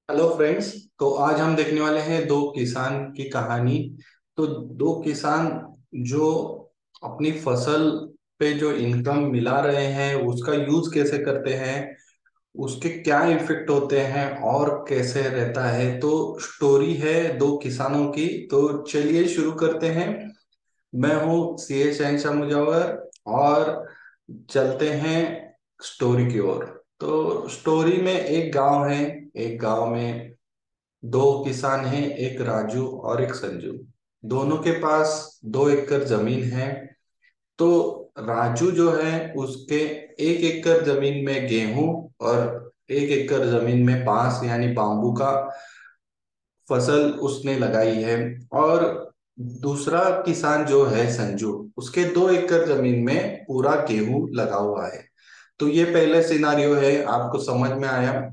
Hello friends. तो आज हम देखने वाले हैं दो किसान की कहानी। तो दो किसान जो अपनी फसल पे जो इनकम मिला रहे हैं उसका यूज कैसे करते हैं, उसके क्या इफेक्ट होते हैं और कैसे रहता है। तो स्टोरी है दो किसानों की। तो चलिए शुरू करते हैं। मैं हूँ सी ए शहनशाह मुजव्वर और चलते हैं स्टोरी की ओर। तो स्टोरी में एक गांव है। एक गांव में दो किसान हैं, एक राजू और एक संजू। दोनों के पास 2 एकड़ जमीन है। तो राजू जो है उसके 1 एकड़ जमीन में गेहूं और 1 एकड़ जमीन में बांस यानी बांबू का फसल उसने लगाई है। और दूसरा किसान जो है संजू, उसके 2 एकड़ जमीन में पूरा गेहूं लगा हुआ है। तो ये पहले सिनारियो है, आपको समझ में आया।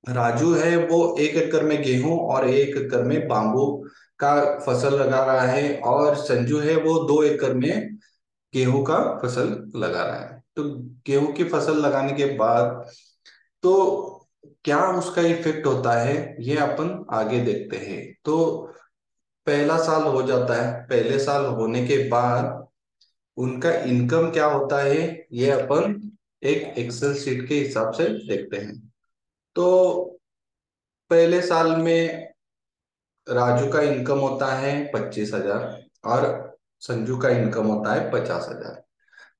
राजू है वो 1 एकड़ में गेहूं और 1 एकड़ में बांबू का फसल लगा रहा है, और संजू है वो 2 एकड़ में गेहूं का फसल लगा रहा है। तो गेहूं की फसल लगाने के बाद तो क्या उसका इफेक्ट होता है ये अपन आगे देखते हैं। तो पहला साल हो जाता है। पहले साल होने के बाद उनका इनकम क्या होता है ये अपन एक एक्सेल शीट के हिसाब से देखते हैं। तो पहले साल में राजू का इनकम होता है 25,000 और संजू का इनकम होता है 50,000।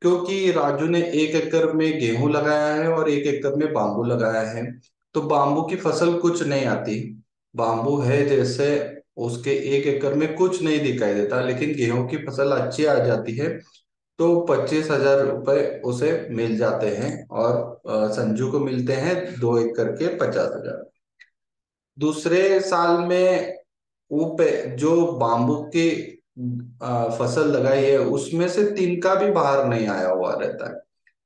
क्योंकि राजू ने 1 एकड़ में गेहूं लगाया है और 1 एकड़ में बांबू लगाया है, तो बांबू की फसल कुछ नहीं आती। बांबू है जैसे उसके 1 एकड़ में कुछ नहीं दिखाई देता, लेकिन गेहूं की फसल अच्छी आ जाती है। तो 25,000 रुपये उसे मिल जाते हैं और संजू को मिलते हैं 2 एकड़ के 50,000। दूसरे साल में वो जो बाम्बू की फसल लगाई है उसमें से तिनका भी बाहर नहीं आया हुआ रहता है।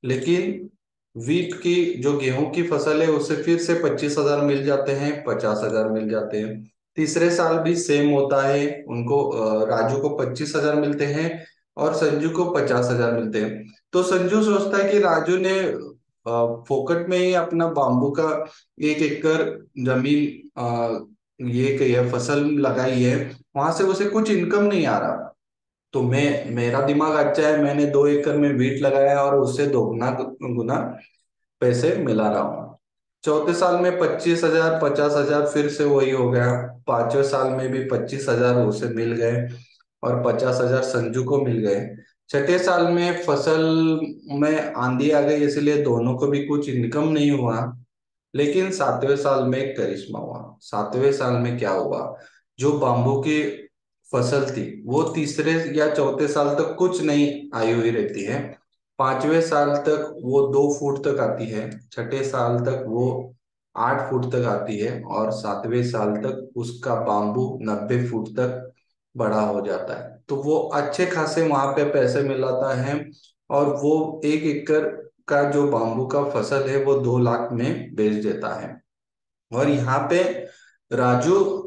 लेकिन वीट की जो गेहूं की फसल है उसे फिर से 25,000 मिल जाते हैं, 50,000 मिल जाते हैं। तीसरे साल भी सेम होता है। उनको राजू को 25,000 मिलते हैं और संजू को 50,000 मिलते हैं। तो संजू सोचता है कि राजू ने फोकट में ही अपना बाम्बू का 1 एकड़ जमीन ये फसल लगाई है, वहां से उसे कुछ इनकम नहीं आ रहा। तो मेरा दिमाग अच्छा है, मैंने 2 एकड़ में वीट लगाया और उससे दोगुना गुना पैसे मिला रहा हूँ। चौथे साल में 25,000 50,000 फिर से वही हो गया। पांचवें साल में भी 25,000 उसे मिल गए और 50,000 संजू को मिल गए। छठे साल में फसल में आंधी आ गई, इसलिए दोनों को भी कुछ इनकम नहीं हुआ। लेकिन सातवें साल में एक करिश्मा हुआ। सातवें साल में क्या हुआ, जो बाम्बू की फसल थी वो तीसरे या चौथे साल तक कुछ नहीं आई हुई रहती है। पांचवें साल तक वो 2 फुट तक आती है, छठे साल तक वो 8 फुट तक आती है, और सातवें साल तक उसका बाम्बू 90 फुट तक बड़ा हो जाता है। तो वो अच्छे खासे वहां पे पैसे मिलाता है, और वो 1 एकड़ का जो बाम्बू का फसल है वो 2 लाख में बेच देता है। और यहाँ पे राजू,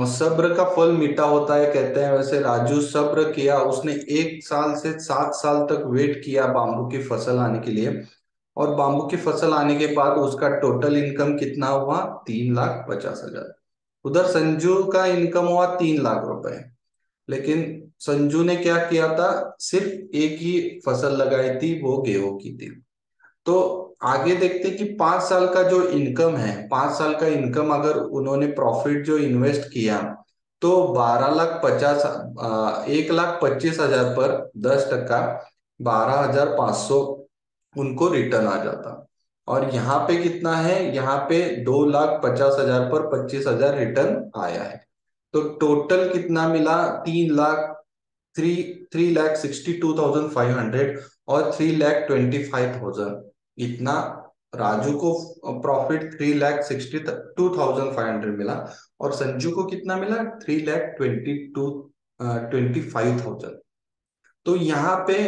सब्र का फल मीठा होता है कहते हैं, वैसे राजू सब्र किया। उसने 1 साल से 7 साल तक वेट किया बाम्बू की फसल आने के लिए। और बाम्बू की फसल आने के बाद उसका टोटल इनकम कितना हुआ, 3,50,000। उधर संजू का इनकम हुआ 3 लाख रुपए। लेकिन संजू ने क्या किया था, सिर्फ एक ही फसल लगाई थी, वो गेहूं की थी। तो आगे देखते हैं कि 5 साल का जो इनकम है, 5 साल का इनकम अगर उन्होंने प्रॉफिट जो इन्वेस्ट किया, तो 12,50,000 1,25,000 पर 10%, 12,500 उनको रिटर्न आ जाता। और यहाँ पे कितना है, यहाँ पे 2,50,000 पर 25,000 रिटर्न आया है। तो टोटल कितना मिला, 3,62,500 और 3,25,000। इतना राजू को प्रॉफिट 3,62,500 मिला, और संजू को कितना मिला, 3,22,25,000। तो यहाँ पे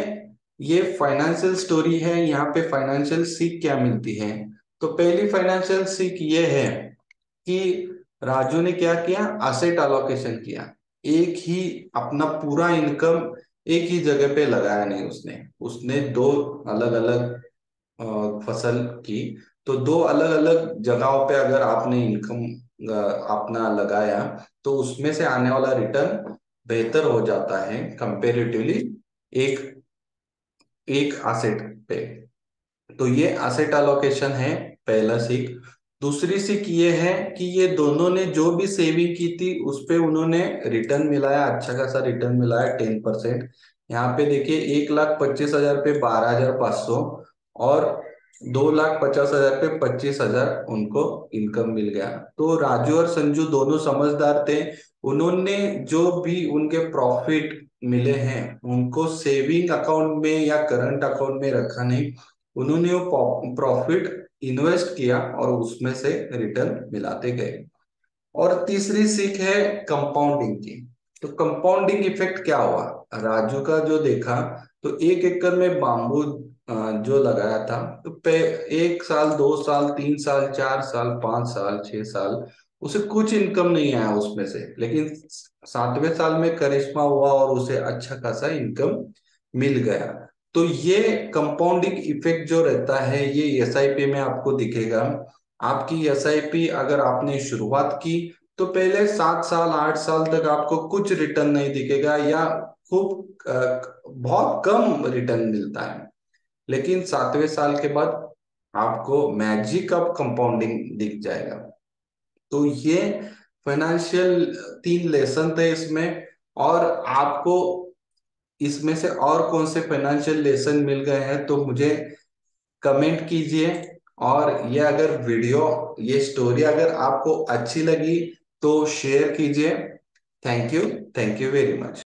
ये फाइनेंशियल स्टोरी है। यहाँ पे फाइनेंशियल सीख क्या मिलती है। तो पहली फाइनेंशियल सीख ये है कि राजू ने क्या किया, असेट अलोकेशन किया। एक ही अपना पूरा इनकम एक ही जगह पे लगाया नहीं, उसने उसने दो अलग अलग फसल की। तो दो अलग अलग जगहों पे अगर आपने इनकम अपना लगाया तो उसमें से आने वाला रिटर्न बेहतर हो जाता है कंपेरेटिवली एक एक एसेट पे। तो ये एसेट अलोकेशन है पहला सीख। दूसरी सीख ये है कि ये दोनों ने जो भी सेविंग की थी उस पे उन्होंने रिटर्न मिलाया, अच्छा खासा रिटर्न मिलाया 10%। यहाँ पे देखिए 1,25,000 पे 12,500 और 2,50,000 पे 25,000 उनको इनकम मिल गया। तो राजू और संजू दोनों समझदार थे। उन्होंने जो भी उनके प्रॉफिट मिले हैं उनको सेविंग अकाउंट में या करंट अकाउंट में रखा नहीं, उन्होंने वो प्रॉफिट इन्वेस्ट किया और उसमें से रिटर्न मिलाते गए। और तीसरी सीख है कंपाउंडिंग की। तो कंपाउंडिंग इफेक्ट क्या हुआ, राजू का जो देखा तो 1 एकड़ में बांबू जो लगाया था तो पे 1 साल 2 साल 3 साल 4 साल 5 साल 6 साल उसे कुछ इनकम नहीं आया उसमें से, लेकिन 7वें साल में करिश्मा हुआ और उसे अच्छा खासा इनकम मिल गया। तो ये कंपाउंडिंग इफेक्ट जो रहता है ये एसआईपी में आपको दिखेगा। आपकी एसआईपी अगर आपने शुरुआत की तो पहले 7 साल 8 साल तक आपको कुछ रिटर्न नहीं दिखेगा या खूब बहुत कम रिटर्न मिलता है, लेकिन 7वें साल के बाद आपको मैजिक ऑफ कंपाउंडिंग दिख जाएगा। तो ये फाइनेंशियल 3 लेसन थे इसमें। और आपको इसमें से और कौन से फाइनेंशियल लेसन मिल गए हैं तो मुझे कमेंट कीजिए। और ये अगर वीडियो ये स्टोरी अगर आपको अच्छी लगी तो शेयर कीजिए। Thank you very much.